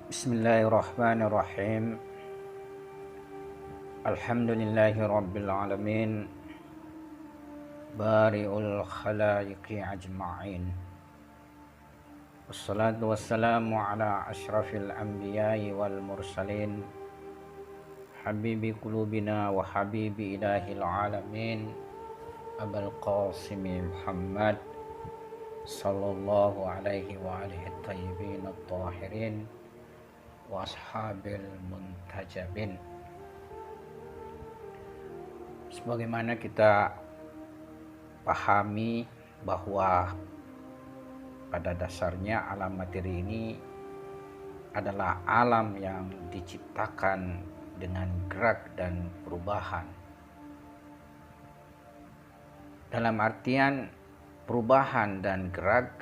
Bismillahirrahmanirrahim. Alhamdulillahi rabbil alamin. Bari'ul khalaiqi ajma'in. Wassalatu wassalamu ala ashrafil anbiya'i wal mursalin. Habibi qulubina wa habibi ilahil alamin. Abul Qasimi Muhammad sallallahu alaihi wa alihi tayyibin at-tahirin wa ashabil muntajabin. Sebagaimana kita pahami bahwa pada dasarnya alam materi ini adalah alam yang diciptakan dengan gerak dan perubahan. Dalam artian perubahan dan gerak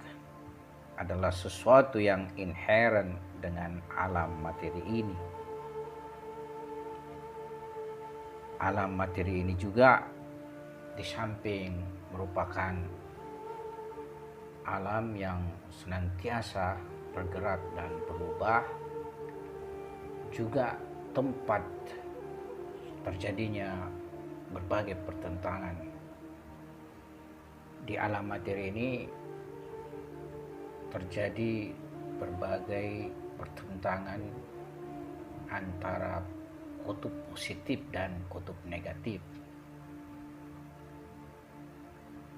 adalah sesuatu yang inherent dengan alam materi ini. Alam materi ini juga di samping merupakan alam yang senantiasa bergerak dan berubah, juga tempat terjadinya berbagai pertentangan. Di alam materi ini terjadi berbagai pertentangan antara kutub positif dan kutub negatif.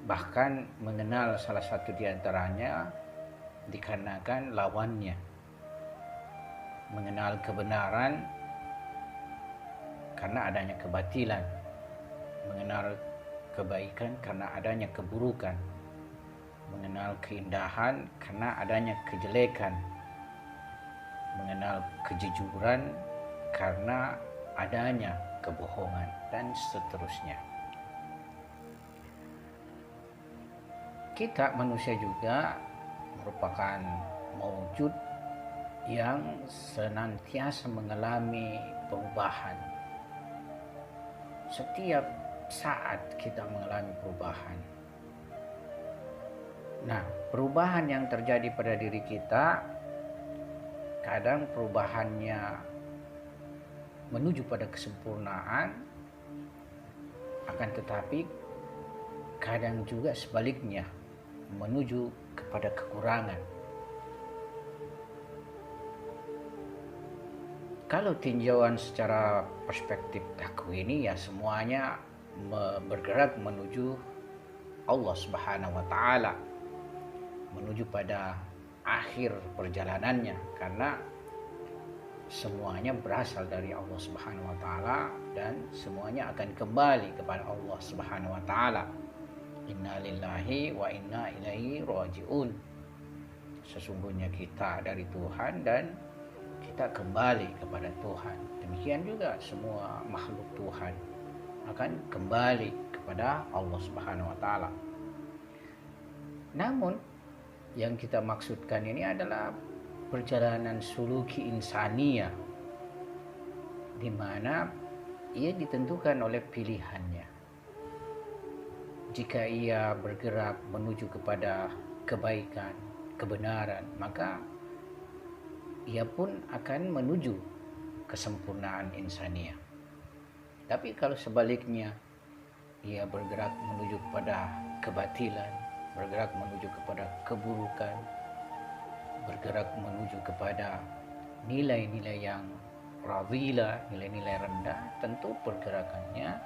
Bahkan mengenal salah satu di antaranya dikarenakan lawannya. Mengenal kebenaran karena adanya kebatilan. Mengenal kebaikan karena adanya keburukan. Mengenal keindahan karena adanya kejelekan. Mengenal kejujuran karena adanya kebohongan, dan seterusnya. Kita manusia juga merupakan maujud yang senantiasa mengalami perubahan. Setiap saat kita mengalami perubahan. Nah, perubahan yang terjadi pada diri kita, kadang perubahannya menuju pada kesempurnaan, akan tetapi kadang juga sebaliknya menuju kepada kekurangan. Kalau tinjauan secara perspektif takwini, ya semuanya bergerak menuju Allah Subhanahu wa taala, menuju pada akhir perjalanannya, karena semuanya berasal dari Allah Subhanahu wa taala dan semuanya akan kembali kepada Allah Subhanahu wa taala. Inna lillahi wa inna ilaihi raji'un. Sesungguhnya kita dari Tuhan dan kita kembali kepada Tuhan. Demikian juga semua makhluk Tuhan akan kembali kepada Allah Subhanahu wa taala. Namun yang kita maksudkan ini adalah perjalanan suluki insania, di mana ia ditentukan oleh pilihannya. Jika ia bergerak menuju kepada kebaikan, kebenaran, maka ia pun akan menuju kesempurnaan insania. Tapi kalau sebaliknya ia bergerak menuju kepada kebatilan, bergerak menuju kepada keburukan, bergerak menuju kepada nilai-nilai yang radhila, nilai-nilai rendah, tentu pergerakannya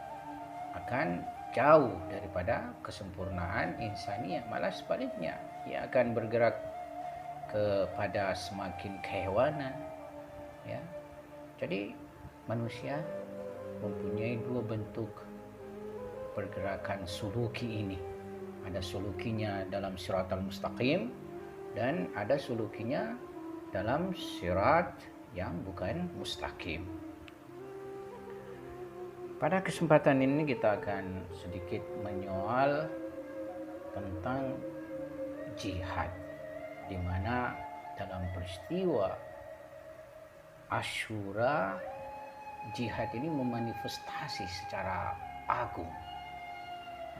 akan jauh daripada kesempurnaan insania. Malah sebaliknya, ia akan bergerak kepada semakin kehewanan, ya. Jadi manusia mempunyai dua bentuk pergerakan suluki ini. Ada sulukinya dalam siratal mustaqim dan ada sulukinya dalam sirat yang bukan mustaqim. Pada kesempatan ini kita akan sedikit menyoal tentang jihad, di mana dalam peristiwa Asyura, jihad ini memanifestasi secara agung,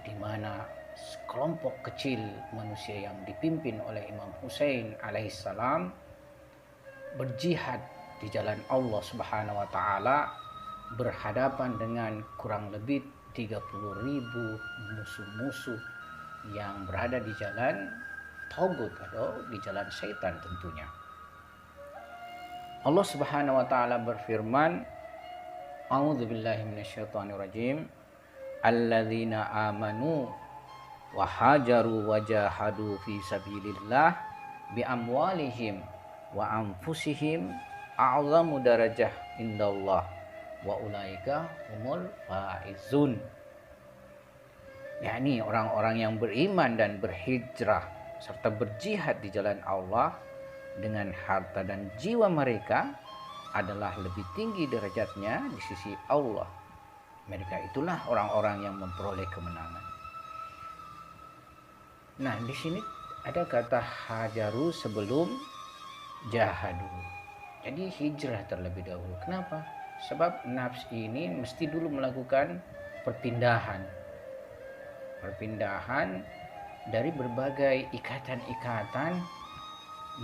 di mana sekelompok kecil manusia yang dipimpin oleh Imam Hussein alaihissalam berjihad di jalan Allah Subhanahu wa taala berhadapan dengan kurang lebih 30.000 musuh-musuh yang berada di jalan taugut atau di jalan syaitan tentunya. Allah Subhanahu wa taala berfirman, A'udzubillahi minasyaitonirrajim. Alladzina amanu wa hajaru wa jahadu fi sabilillah bi amwalihim wa anfusihim a'zamu darajah indallah wa ulaika humul faizun. Yakni orang-orang yang beriman dan berhijrah serta berjihad di jalan Allah dengan harta dan jiwa mereka adalah lebih tinggi derajatnya di sisi Allah. Mereka itulah orang-orang yang memperoleh kemenangan. Nah, di sini ada kata hajaru sebelum jahadu. Jadi hijrah terlebih dahulu. Kenapa? Sebab nafs ini mesti dulu melakukan perpindahan dari berbagai ikatan-ikatan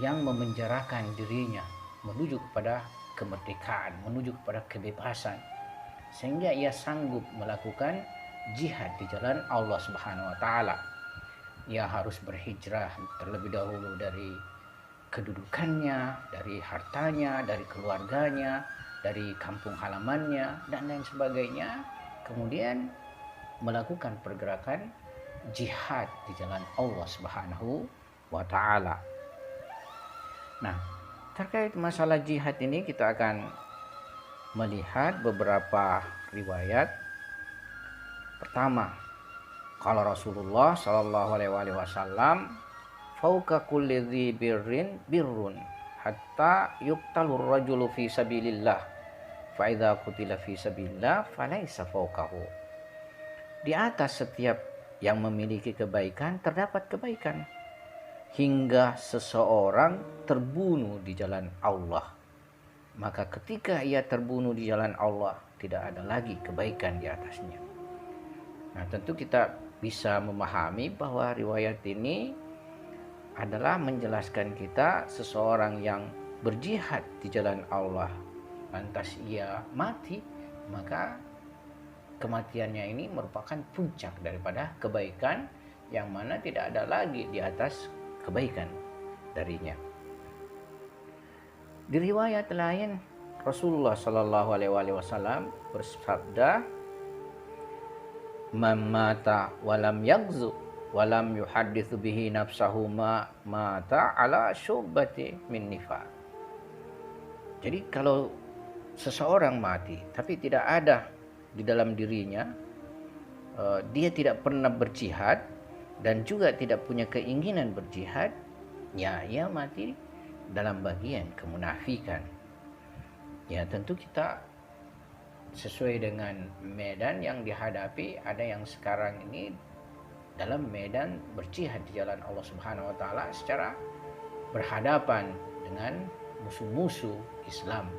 yang memenjarakan dirinya menuju kepada kemerdekaan, menuju kepada kebebasan, sehingga ia sanggup melakukan jihad di jalan Allah Subhanahu wa taala. Ia harus berhijrah terlebih dahulu dari kedudukannya, dari hartanya, dari keluarganya, dari kampung halamannya dan lain sebagainya, kemudian melakukan pergerakan jihad di jalan Allah Subhanahu wa taala. Nah, terkait masalah jihad ini kita akan melihat beberapa riwayat. Pertama, kalau Rasulullah Shallallahu alaihi wasallam, fauqa kulli dzi birrin birrun hatta yuqtalur rajulu fi sabilillah fa idza qutila fi sabilillah falaysa fauqahu. Di atas setiap yang memiliki kebaikan terdapat kebaikan hingga seseorang terbunuh di jalan Allah. Maka ketika ia terbunuh di jalan Allah, tidak ada lagi kebaikan di atasnya. Nah, tentu kita bisa memahami bahwa riwayat ini adalah menjelaskan kita seseorang yang berjihad di jalan Allah, lantas ia mati, maka kematiannya ini merupakan puncak daripada kebaikan yang mana tidak ada lagi di atas kebaikan darinya. Di riwayat lain Rasulullah Shallallahu alaihi wasallam bersabda, "Man mata walam yagzu walam yuhadditsu bihi nafsahu mata ala syubati min nifaq." Jadi kalau seseorang mati tapi tidak ada di dalam dirinya, dia tidak pernah berjihad dan juga tidak punya keinginan berjihad, ya ia mati dalam bagian kemunafikan. Ya, tentu kita sesuai dengan medan yang dihadapi. Ada yang sekarang ini dalam medan berjihad di jalan Allah Subhanahu wa taala secara berhadapan dengan musuh-musuh Islam.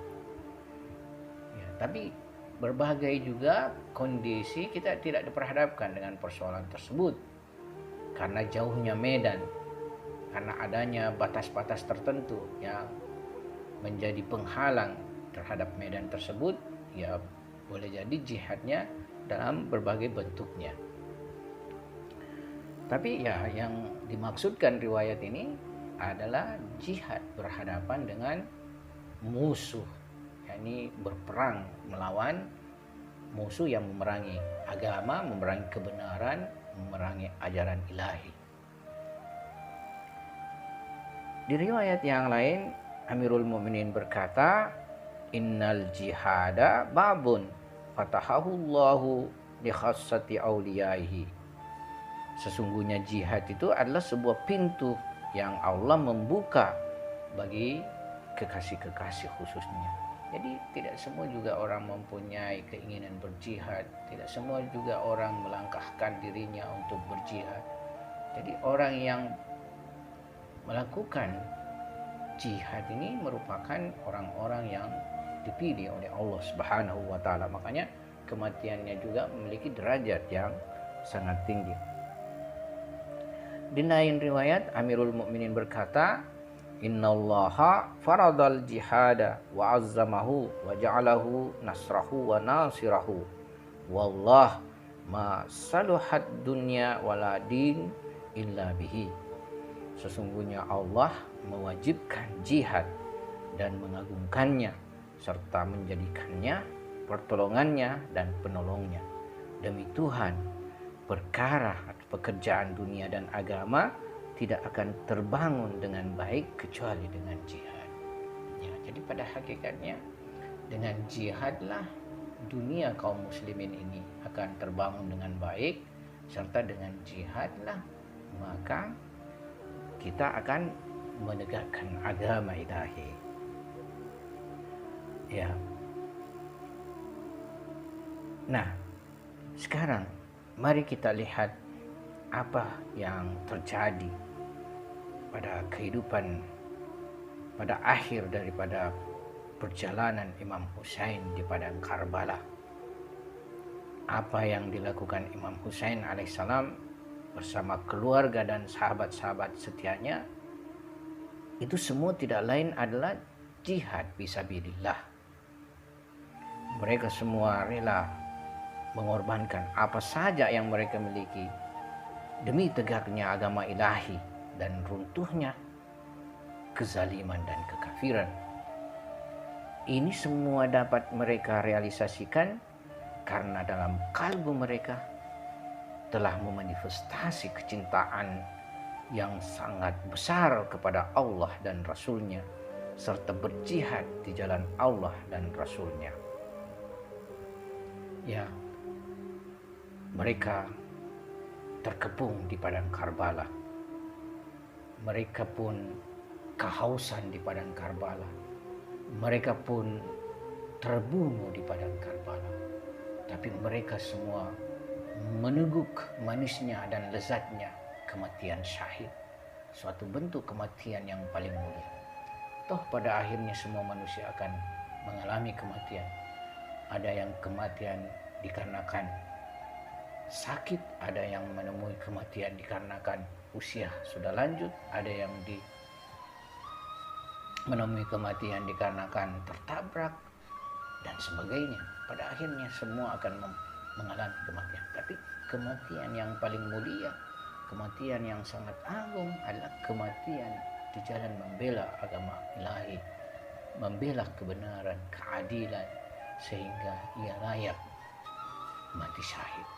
Ya, tapi berbagai juga kondisi kita tidak diperhadapkan dengan persoalan tersebut karena jauhnya medan, karena adanya batas-batas tertentu yang menjadi penghalang terhadap medan tersebut. Ya, boleh jadi jihadnya dalam berbagai bentuknya. Tapi ya, yang dimaksudkan riwayat ini adalah jihad berhadapan dengan musuh, yakni berperang melawan musuh yang memerangi agama, memerangi kebenaran, memerangi ajaran ilahi. Di riwayat yang lain, Amirul Mukminin berkata, "Innal jihada babun fatahahullahu li khassati auliyaihi." Sesungguhnya jihad itu adalah sebuah pintu yang Allah membuka bagi kekasih-kekasih khususnya. Jadi tidak semua juga orang mempunyai keinginan berjihad, tidak semua juga orang melangkahkan dirinya untuk berjihad. Jadi orang yang melakukan jihad ini merupakan orang-orang yang dipilih oleh Allah Subhanahu wa taala. Makanya kematiannya juga memiliki derajat yang sangat tinggi. Di lain riwayat Amirul Mukminin berkata, Innallaha faradal jihada wa azzamahu wa ja'alahu nasrahu wa nasirahu. Wallah ma saluhat dunya wala din illa bihi. Sesungguhnya Allah mewajibkan jihad dan mengagungkannya serta menjadikannya pertolongannya dan penolongnya. Demi Tuhan, perkara pekerjaan dunia dan agama tidak akan terbangun dengan baik kecuali dengan jihad. Ya, jadi pada hakikatnya dengan jihadlah dunia kaum muslimin ini akan terbangun dengan baik, serta dengan jihadlah maka kita akan menegakkan agama ilahi. Ya. Nah, sekarang mari kita lihat apa yang terjadi pada kehidupan pada akhir daripada perjalanan Imam Husain di padang Karbala. Apa yang dilakukan Imam Husain alaihissalam bersama keluarga dan sahabat-sahabat setianya, itu semua tidak lain adalah jihad fisabilillah. Mereka semua rela mengorbankan apa saja yang mereka miliki demi tegaknya agama ilahi dan runtuhnya kezaliman dan kekafiran. Ini semua dapat mereka realisasikan karena dalam kalbu mereka telah memanifestasi kecintaan yang sangat besar kepada Allah dan Rasul-Nya, serta berjihad di jalan Allah dan Rasul-Nya. Ya, mereka terkepung di padang Karbala. Mereka pun kehausan di padang Karbala. Mereka pun terbunuh di padang Karbala. Tapi mereka semua meneguk manisnya dan lezatnya kematian syahid. Suatu bentuk kematian yang paling mulia. Toh pada akhirnya semua manusia akan mengalami kematian. Ada yang kematian dikarenakan sakit, ada yang menemui kematian dikarenakan usia sudah lanjut, ada yang menemui kematian dikarenakan tertabrak dan sebagainya. Pada akhirnya semua akan mengalami kematian. Tapi kematian yang paling mulia, kematian yang sangat agung adalah kematian di jalan membela agama ilahi, membela kebenaran, keadilan, sehingga ia layak mati syahid.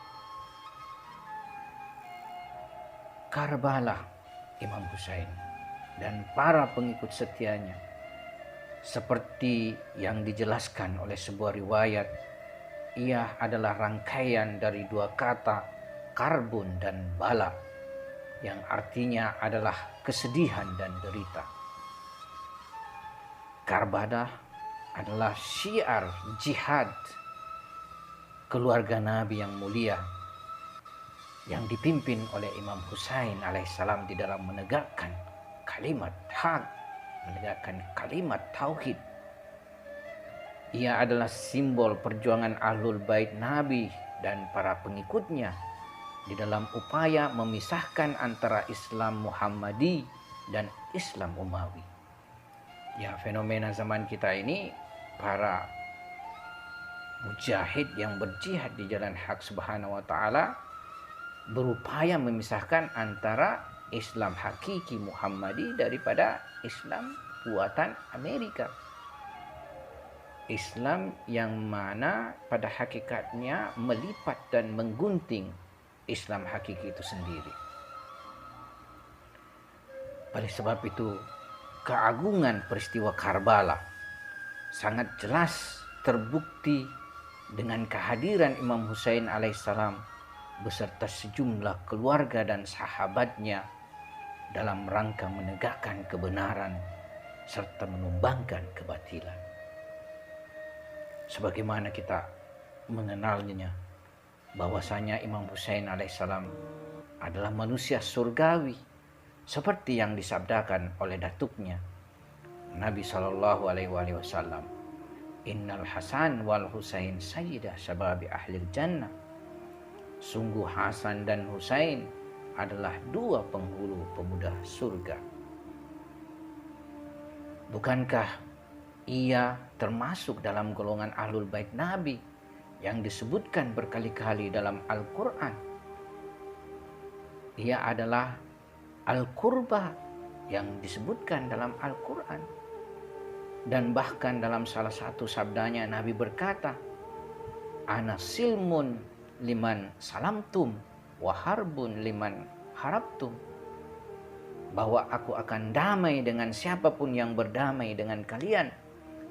Karbala, Imam Husain dan para pengikut setianya, seperti yang dijelaskan oleh sebuah riwayat, ia adalah rangkaian dari dua kata karbun dan bala, yang artinya adalah kesedihan dan derita. Karbala adalah syiar jihad keluarga Nabi yang mulia, yang dipimpin oleh Imam Husain alaihissalam di dalam menegakkan kalimat hak, menegakkan kalimat tauhid. Ia adalah simbol perjuangan Ahlul Bait Nabi dan para pengikutnya di dalam upaya memisahkan antara Islam Muhammadi dan Islam Umawi. Ya, fenomena zaman kita ini, para mujahid yang berjihad di jalan hak subhanahu wa ta'ala berupaya memisahkan antara Islam hakiki Muhammadi daripada Islam buatan Amerika. Islam yang mana pada hakikatnya melipat dan menggunting Islam hakiki itu sendiri. Oleh sebab itu, keagungan peristiwa Karbala sangat jelas terbukti dengan kehadiran Imam Husain alaihissalam beserta sejumlah keluarga dan sahabatnya dalam rangka menegakkan kebenaran serta menumbangkan kebatilan. Sebagaimana kita mengenalnya, bahwasanya Imam Husain alaihissalam adalah manusia surgawi, seperti yang disabdakan oleh datuknya Nabi Shallallahu Alaihi Wasallam, Innal Hasan wal Husain sayyidah syababi ahlil jannah. Sungguh Hasan dan Husain adalah dua penghulu pemuda surga. Bukankah ia termasuk dalam golongan ahlul bait Nabi yang disebutkan berkali-kali dalam Al-Quran? Ia adalah Al-Qurba yang disebutkan dalam Al-Quran. Dan bahkan dalam salah satu sabdanya Nabi berkata, ana silmun liman salamtum wa harbun liman harabtum, bahwa aku akan damai dengan siapapun yang berdamai dengan kalian,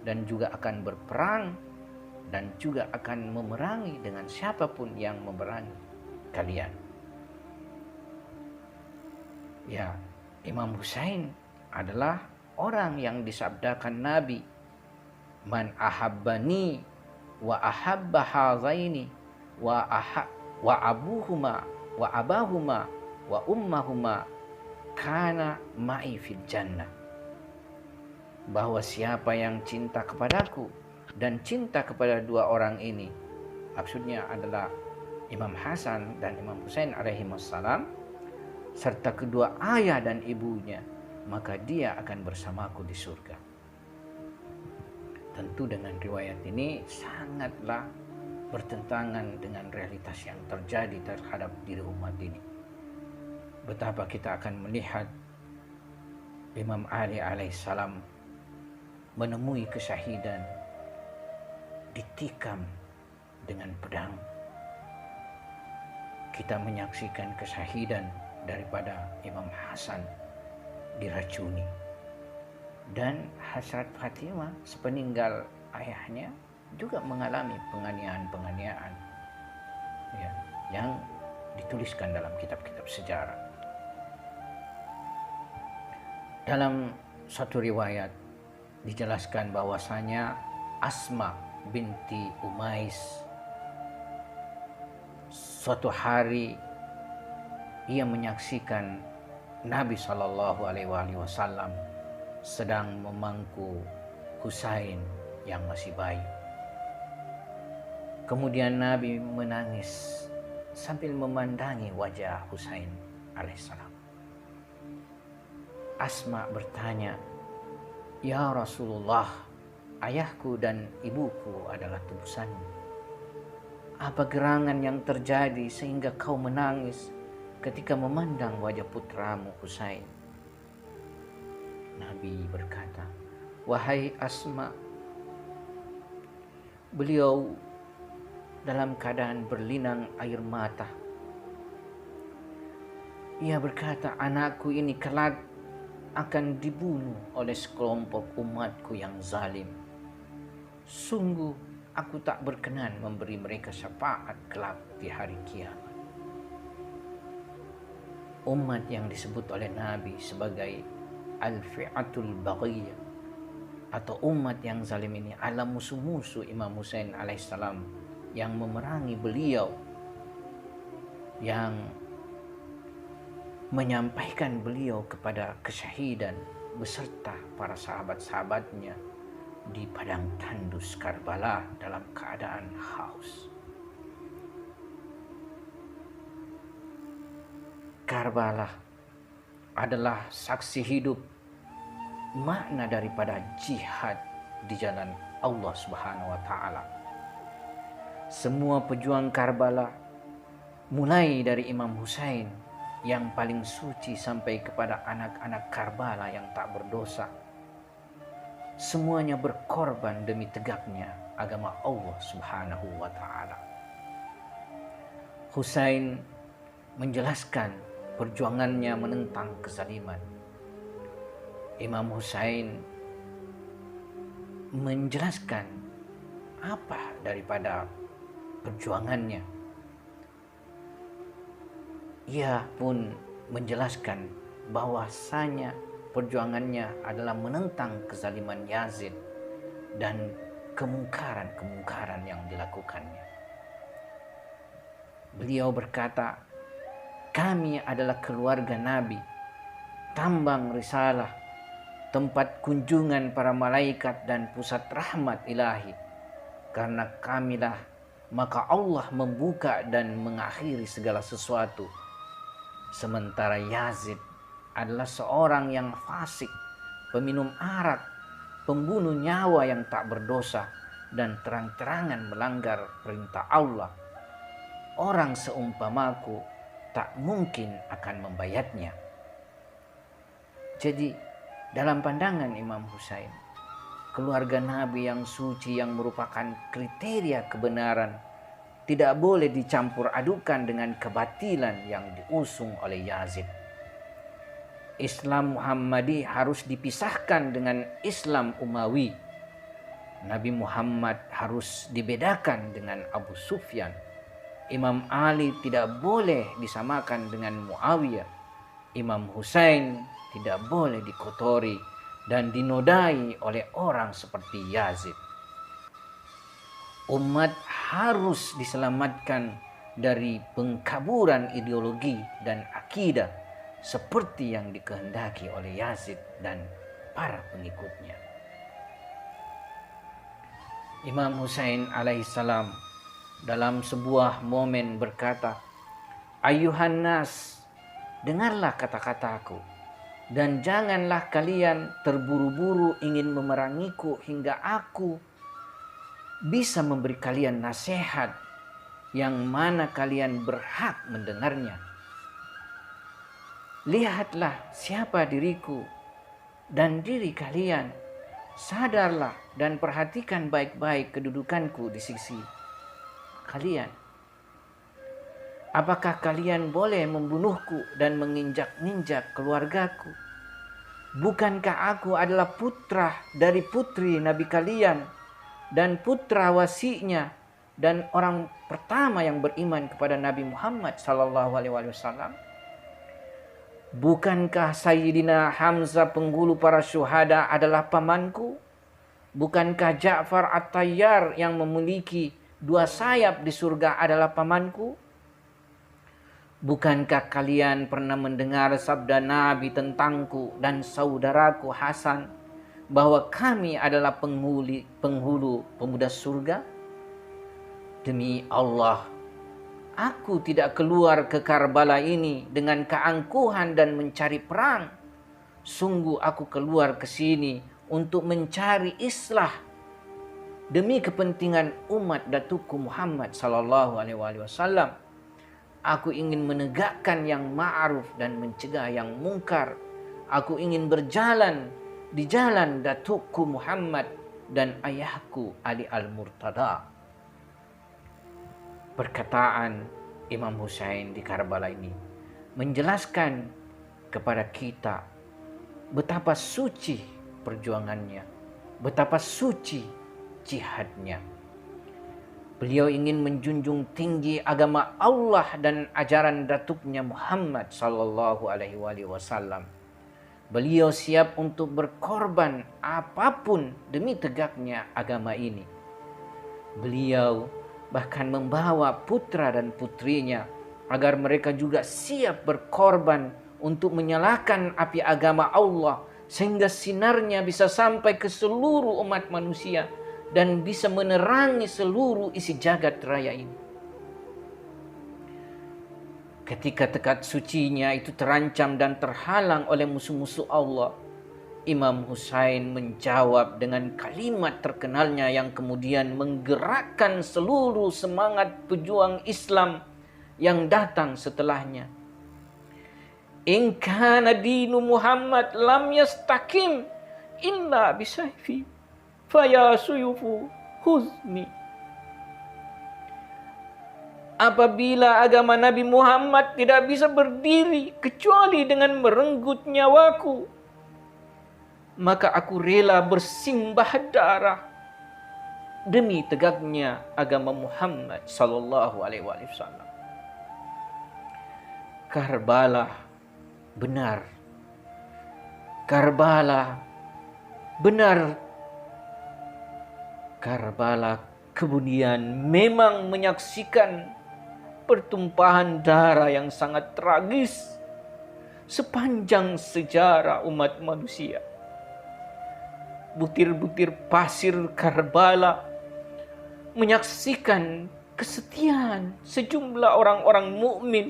dan juga akan berperang dan juga akan memerangi dengan siapapun yang memerangi kalian. Ya, Imam Husain adalah orang yang disabdakan Nabi, man ahabbani wa ahabba hazaini wa abuhuma wa abahuma wa ummahuma kana ma'i fil jannah, bahwa siapa yang cinta kepadaku dan cinta kepada dua orang ini, maksudnya adalah Imam Hasan dan Imam Husain alaihimussalam, serta kedua ayah dan ibunya, maka dia akan bersamaku di surga. Tentu dengan riwayat ini sangatlah bertentangan dengan realitas yang terjadi terhadap diri umat ini. Betapa kita akan melihat Imam Ali alaihissalam menemui kesyahidan, ditikam dengan pedang. Kita menyaksikan kesyahidan daripada Imam Hasan diracuni, dan Hazrat Fatimah sepeninggal ayahnya juga mengalami penganiayaan ya, yang dituliskan dalam kitab-kitab sejarah. Dalam satu riwayat dijelaskan bahwasanya Asma binti Umais suatu hari ia menyaksikan Nabi Shallallahu Alaihi Wasallam sedang memangku Husain yang masih bayi. Kemudian Nabi menangis sambil memandangi wajah Husain alaihissalam. Asma bertanya, ya Rasulullah, ayahku dan ibuku adalah tebusanmu. Apa gerangan yang terjadi sehingga kau menangis ketika memandang wajah putramu Husain? Nabi berkata, wahai Asma, beliau dalam keadaan berlinang air mata. Ia berkata, anakku ini kelak akan dibunuh oleh sekelompok umatku yang zalim. Sungguh aku tak berkenan memberi mereka syafaat kelak di hari kiamat. Umat yang disebut oleh Nabi sebagai al-fi'atul baghiyah atau umat yang zalim ini adalah musuh-musuh Imam Husain alaihissalam yang memerangi beliau, yang menyampaikan beliau kepada kesyahidan beserta para sahabat-sahabatnya di padang tandus Karbala dalam keadaan haus. Karbala adalah saksi hidup makna daripada jihad di jalan Allah Subhanahu wa taala. Semua pejuang Karbala, mulai dari Imam Husain yang paling suci sampai kepada anak-anak Karbala yang tak berdosa, semuanya berkorban demi tegaknya agama Allah Subhanahu wa taala. Husain menjelaskan perjuangannya menentang kezaliman. Imam Husain menjelaskan apa daripada perjuangannya. Ia pun menjelaskan bahwasanya perjuangannya adalah menentang kezaliman Yazid dan kemungkaran-kemungkaran yang dilakukannya. Beliau berkata, kami adalah keluarga Nabi, tambang risalah, tempat kunjungan para malaikat dan pusat rahmat ilahi. Karena kamilah maka Allah membuka dan mengakhiri segala sesuatu. Sementara Yazid adalah seorang yang fasik, peminum arak, pembunuh nyawa yang tak berdosa dan terang-terangan melanggar perintah Allah, orang seumpamaku tak mungkin akan membayatnya. Jadi dalam pandangan Imam Husain, keluarga Nabi yang suci yang merupakan kriteria kebenaran tidak boleh dicampur adukan dengan kebatilan yang diusung oleh Yazid. Islam Muhammadi harus dipisahkan dengan Islam Umawi. Nabi Muhammad harus dibedakan dengan Abu Sufyan. Imam Ali tidak boleh disamakan dengan Muawiyah. Imam Husain tidak boleh dikotori dan dinodai oleh orang seperti Yazid. Umat harus diselamatkan dari pengkaburan ideologi dan akidah seperti yang dikehendaki oleh Yazid dan para pengikutnya. Imam Husain alaihissalam dalam sebuah momen berkata, "Ayuhan nas, dengarlah kata-kataku, dan janganlah kalian terburu-buru ingin memerangiku hingga aku bisa memberi kalian nasihat yang mana kalian berhak mendengarnya. Lihatlah siapa diriku dan diri kalian. Sadarlah dan perhatikan baik-baik kedudukanku di sisi kalian. Apakah kalian boleh membunuhku dan menginjak-ninjak keluargaku? Bukankah aku adalah putra dari putri Nabi kalian dan putra wasinya dan orang pertama yang beriman kepada Nabi Muhammad SAW? Bukankah Sayyidina Hamzah penghulu para syuhada adalah pamanku? Bukankah Ja'far At-Tayyar yang memiliki 2 sayap di surga adalah pamanku? Bukankah kalian pernah mendengar sabda Nabi tentangku dan saudaraku Hasan bahwa kami adalah penghulu pemuda surga? Demi Allah, aku tidak keluar ke Karbala ini dengan keangkuhan dan mencari perang. Sungguh aku keluar ke sini untuk mencari islah demi kepentingan umat Datukku Muhammad sallallahu alaihi wasallam. Aku ingin menegakkan yang ma'ruf dan mencegah yang mungkar. Aku ingin berjalan di jalan Datukku Muhammad dan ayahku Ali Al-Murtada." Perkataan Imam Husain di Karbala ini menjelaskan kepada kita betapa suci perjuangannya, betapa suci jihadnya. Beliau ingin menjunjung tinggi agama Allah dan ajaran datuknya Muhammad sallallahu alaihi wasallam. Beliau siap untuk berkorban apapun demi tegaknya agama ini. Beliau bahkan membawa putra dan putrinya agar mereka juga siap berkorban untuk menyalakan api agama Allah sehingga sinarnya bisa sampai ke seluruh umat manusia dan bisa menerangi seluruh isi jagat raya ini. Ketika tekad sucinya itu terancam dan terhalang oleh musuh-musuh Allah, Imam Husain menjawab dengan kalimat terkenalnya yang kemudian menggerakkan seluruh semangat pejuang Islam yang datang setelahnya. "In kana dinu Muhammad lam yastaqim illa bisayfi faya suyufu huzni." Apabila agama Nabi Muhammad tidak bisa berdiri kecuali dengan merenggut nyawaku, maka aku rela bersimbah darah demi tegaknya agama Muhammad sallallahu alaihi wasallam. Karbala benar. Karbala benar. Karbala kemudian memang menyaksikan pertumpahan darah yang sangat tragis sepanjang sejarah umat manusia. Butir-butir pasir Karbala menyaksikan kesetiaan sejumlah orang-orang mukmin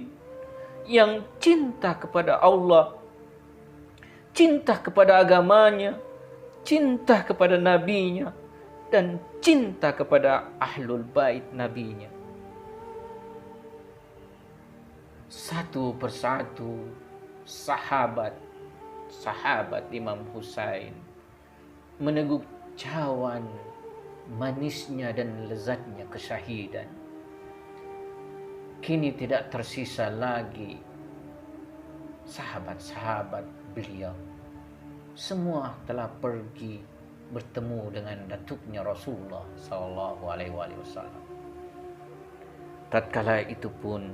yang cinta kepada Allah, cinta kepada agamanya, cinta kepada nabinya, dan cinta kepada ahlul bait nabinya. Satu persatu sahabat Imam Husain meneguk cawan manisnya dan lezatnya kesyahidan. Kini tidak tersisa lagi sahabat-sahabat beliau. Semua telah pergi bertemu dengan datuknya Rasulullah sallallahu alaihi wasallam. Tatkala itu pun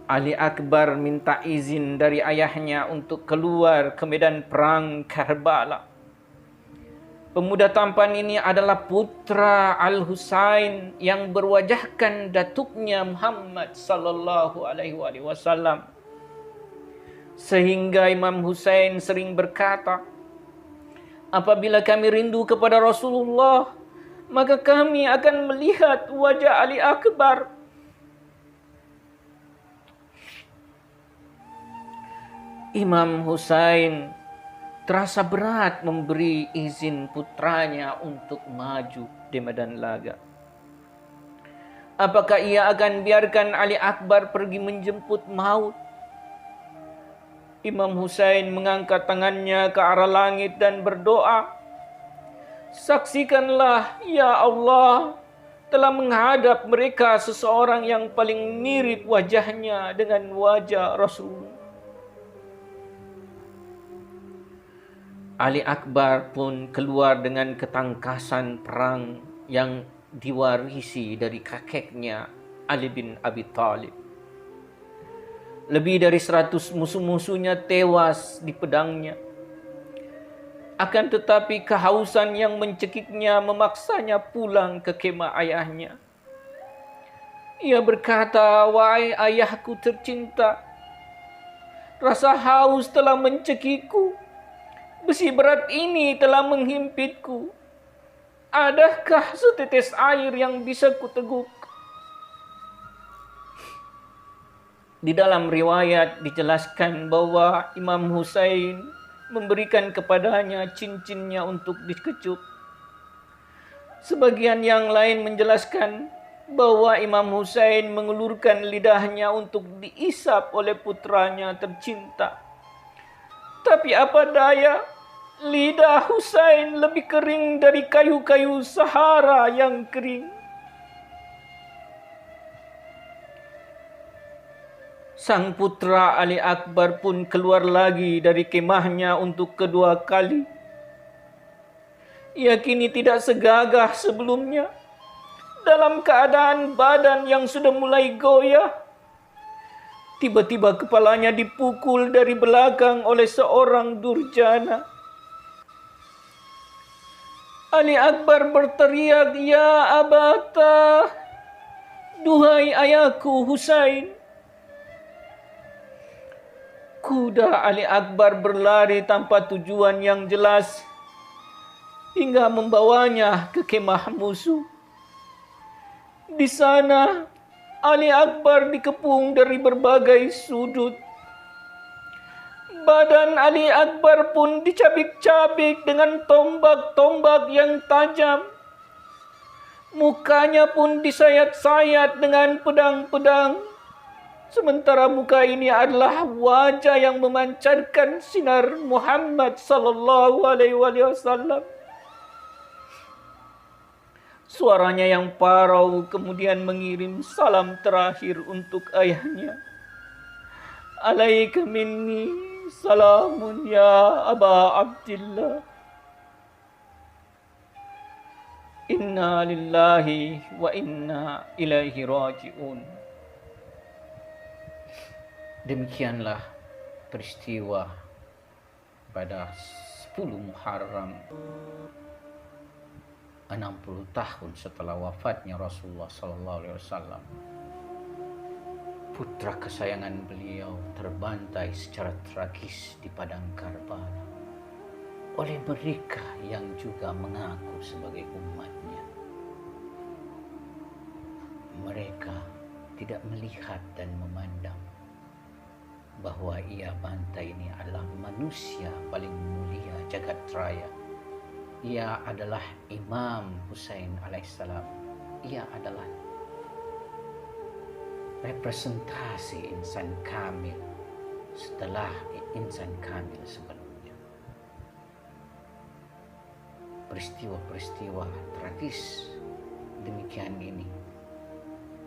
Ali Akbar minta izin dari ayahnya untuk keluar ke medan perang Karbala. Pemuda tampan ini adalah putra Al-Husain yang berwajahkan datuknya Muhammad sallallahu alaihi wasallam. Sehingga Imam Husain sering berkata, apabila kami rindu kepada Rasulullah, maka kami akan melihat wajah Ali Akbar. Imam Husain terasa berat memberi izin putranya untuk maju di medan laga. Apakah ia akan biarkan Ali Akbar pergi menjemput maut? Imam Husain mengangkat tangannya ke arah langit dan berdoa, saksikanlah ya Allah, telah menghadap mereka seseorang yang paling mirip wajahnya dengan wajah Rasul. Ali Akbar pun keluar dengan ketangkasan perang yang diwarisi dari kakeknya Ali bin Abi Thalib. Lebih dari 100 musuh-musuhnya tewas di pedangnya. Akan tetapi kehausan yang mencekiknya memaksanya pulang ke kemah ayahnya. Ia berkata, wahai ayahku tercinta, rasa haus telah mencekikku. Besi berat ini telah menghimpitku. Adakah setetes air yang bisa kuteguk? Di dalam riwayat dijelaskan bahwa Imam Husain memberikan kepadanya cincinnya untuk dikecup. Sebagian yang lain menjelaskan bahwa Imam Husain mengulurkan lidahnya untuk diisap oleh putranya tercinta. Tapi apa daya, lidah Husain lebih kering dari kayu-kayu Sahara yang kering. Sang putra Ali Akbar pun keluar lagi dari kemahnya untuk kedua kali. Ia kini tidak segagah sebelumnya. Dalam keadaan badan yang sudah mulai goyah, tiba-tiba kepalanya dipukul dari belakang oleh seorang durjana. Ali Akbar berteriak, ya abata, duhai ayahku Husain. Kuda Ali Akbar berlari tanpa tujuan yang jelas hingga membawanya ke kemah musuh. Di sana Ali Akbar dikepung dari berbagai sudut. Badan Ali Akbar pun dicabik-cabik dengan tombak-tombak yang tajam. Mukanya pun disayat-sayat dengan pedang-pedang. Sementara muka ini adalah wajah yang memancarkan sinar Muhammad sallallahu alaihi wasallam. Suaranya yang parau kemudian mengirim salam terakhir untuk ayahnya. Alaika minni salamun ya Aba Abdillah. Inna lillahi wa inna ilaihi raji'un. Demikianlah peristiwa pada 10 Muharram 60 tahun setelah wafatnya Rasulullah SAW. Putra kesayangan beliau terbantai secara tragis di padang Karbala oleh mereka yang juga mengaku sebagai umatnya. Mereka tidak melihat dan memandang bahwa ia bantai ini adalah manusia paling mulia jagat raya Ia adalah Imam Husain alaihissalam. Ia adalah representasi insan kamil setelah insan kamil sebelumnya. Peristiwa-peristiwa tragis demikian ini,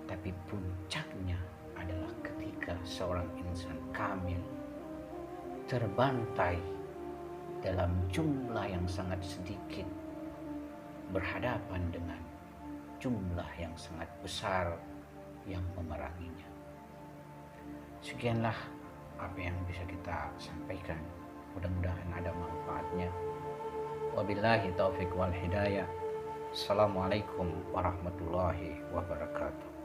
tapi puncaknya adalah ketika seorang insan kamil terbantai dalam jumlah yang sangat sedikit berhadapan dengan jumlah yang sangat besar yang memeranginya. Sekianlah apa yang bisa kita sampaikan. Mudah-mudahan ada manfaatnya. Wabillahi taufiq wal hidayah. Assalamualaikum warahmatullahi wabarakatuh.